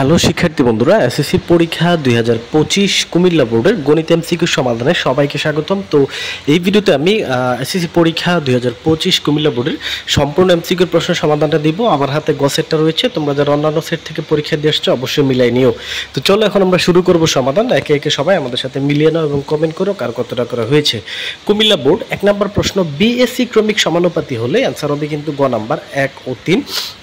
Hello শিক্ষার্থী বন্ধুরা, SSC পরীক্ষা 2025 কুমিল্লা বোর্ডের গণিত এমসিকিউ সমাধানে সবাইকে স্বাগতম। তো এই ভিডিওতে আমি এসএসসি পরীক্ষা 2025 কুমিল্লা বোর্ডের সম্পূর্ণ এমসিকিউর প্রশ্ন সমাধানটা দিব। আমার হাতে গ সেটটা রয়েছে, তোমরা যারা অন্যান্য সেট থেকে পরীক্ষা দিয়ে আসছো অবশ্যই মিলাই নিও। তো চলো এখন আমরা শুরু করব সমাধান। একে একে সবাই আমাদের সাথে মিলিয়ে নাও এবং কমেন্ট করো কার কতটা করা হয়েছে। কুমিল্লা বোর্ড 1 নম্বর প্রশ্ন, বিএসসি ক্রমিক সমানুপাতি হলে অ্যান্সার হবে কিন্তু গ নাম্বার 1 ও 3।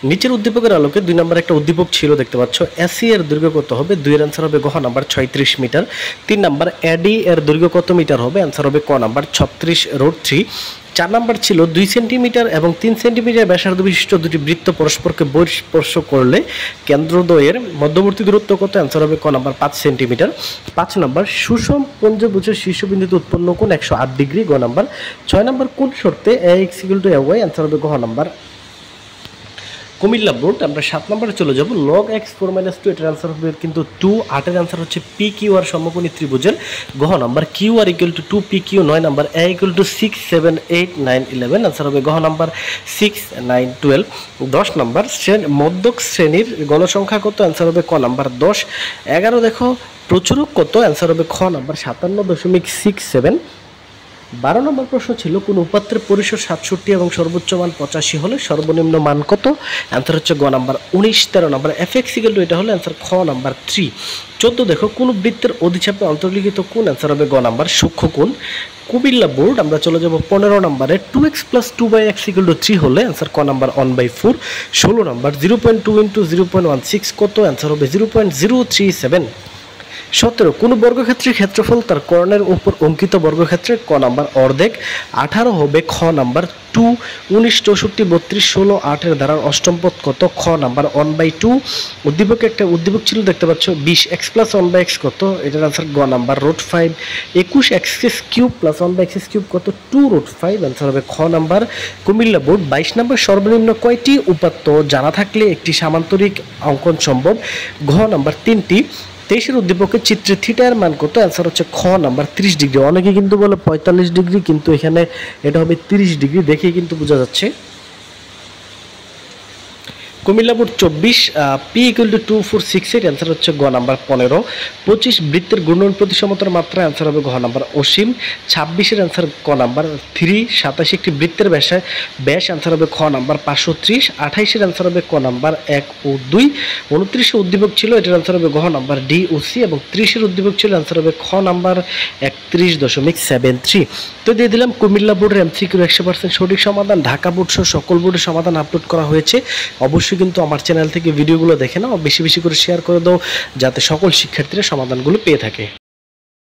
নিচের উদ্দীপকের আলোকে 2 নম্বর একটা উদ্দীপক ছিল দেখতে পাচ্ছ। এসি এর দৈর্ঘ্য কত হবে? 2 এর आंसर হবে গ নাম্বার 36 মিটার। 3 নাম্বার এডি এর দৈর্ঘ্য কত মিটার হবে? आंसर হবে ক নাম্বার 36√3। 4 নাম্বার ছিল 2 সেন্টিমিটার এবং 3 সেন্টিমিটার ব্যাসার্ধ বিশিষ্ট দুটি বৃত্ত পরস্পরকে বহিঃস্পর্শ করলে কেন্দ্রদ্বয়ের মধ্যবর্তী দূরত্ব কত? आंसर হবে ক নাম্বার 5 সেন্টিমিটার। 5 নাম্বার সুষম পঞ্চভুজের শীর্ষবিন্দুতে উৎপন্ন কোণ 108 ডিগ্রি, গ নাম্বার। 6 নাম্বার কোন শর্তে ax = ay? आंसर হবে গ নাম্বার। কুমিল্লা বোর্ড আমরা 7 নম্বরে চলে যাব। log x 4 - 2 এটার आंसर হবে কিন্তু 2। 8 এর आंसर হচ্ছে PQR সমকোণী ত্রিভুজের গ number. QR = 2PQ। 9 number A = 6 7 8 9 11 answer হবে গ নাম্বার 6 9 12। 10 নাম্বার মধ্যক শ্রেণীর গণসংখ্যা কত? आंसर হবে ক নাম্বার 10। 11 দেখো প্রচুরক কত? आंसर হবে খ নাম্বার 57.67। 12 নম্বর প্রশ্ন ছিল কোন উপাত্তের পরিসর 67 এবং সর্বোচ্চ মান 85 হলে সর্বনিম্ন মান কত? आंसर হচ্ছে গ নাম্বার 19। 13 নম্বর fx = এটা হলে आंसर খ নাম্বার 3। 14 দেখো কোন বৃত্তের অধিচাপে অন্তর্লিখিত কোণ? आंसर হবে গ নাম্বার সূক্ষ্মকোণ। কুমিল্লা বোর্ড আমরা চলে যাব 15 নম্বরে। 2x + 2/x = 3 হলে आंसर ক নাম্বার 1/4। 16 নম্বর 0.2 × 0.16 কত? आंसर হবে 0.037। 17 কোন বর্গক্ষেত্রের ক্ষেত্রফল তার কর্ণের উপর অঙ্কিত বর্গক্ষেত্রের ক নাম্বার অর্ধেক। 18 হবে খ নাম্বার 2। 19 64 32 16 8 এর দ্বারা অষ্টম পদ কত? খ নাম্বার 1/2। উদ্দীপকে একটা উদ্দীপক ছিল দেখতে পাচ্ছ 20x + 1/x কত? এটার आंसर গ নাম্বার √5। 21x³ + 1/x³ কত? 2√5 आंसर হবে খ নাম্বার। কুমিল্লা বোর্ড 22 নম্বর সর্বনিম্ন কয়টি উপাত্ত জানা থাকলে একটি সামান্তরিক অঙ্কন সম্ভব? ঘ নাম্বার 3টি। 23 এর উদ্দীপকের চিত্রে থিটা এর মান কত? आंसर হচ্ছে খ নাম্বার 30 ডিগ্রি। অনেকে কিন্তু বলে 45 ডিগ্রি, কিন্তু এখানে এটা হবে 30 ডিগ্রি, দেখেই কিন্তু বোঝা যাচ্ছে। কুমিল্লা বোর্ড 24 p = 2468 आंसर হচ্ছে গ নাম্বার 15। 25 বৃত্তের ঘূর্ণন প্রতিসমতার মাত্রা आंसर হবে ঘ নাম্বার অসীম। 26 এর आंसर ক নাম্বার 3। 27 একটি বৃত্তের ব্যাস आंसर হবে খ নাম্বার 530। 28 এর आंसर হবে ক নাম্বার 1 ও 2। 29 এর উদ্দীপক ছিল এটার आंसर হবে ঘ নাম্বার ডি ও সি এবং 30 এর উদ্দীপক ছিল आंसर হবে খ নাম্বার 31.73। তো দিয়ে দিলাম কুমিল্লা বোর্ডের এমসিকিউর 100% সঠিক সমাধান। ঢাকা বোর্ড সহ সকল বোর্ডের সমাধান আপলোড করা হয়েছে। অবশ্যই কিন্তু আমার চ্যানেল থেকে ভিডিওগুলো দেখে নাও, বেশি বেশি করে শেয়ার করে দাও যাতে সকল শিক্ষার্থীরা সমাধানগুলো পেয়ে থাকে।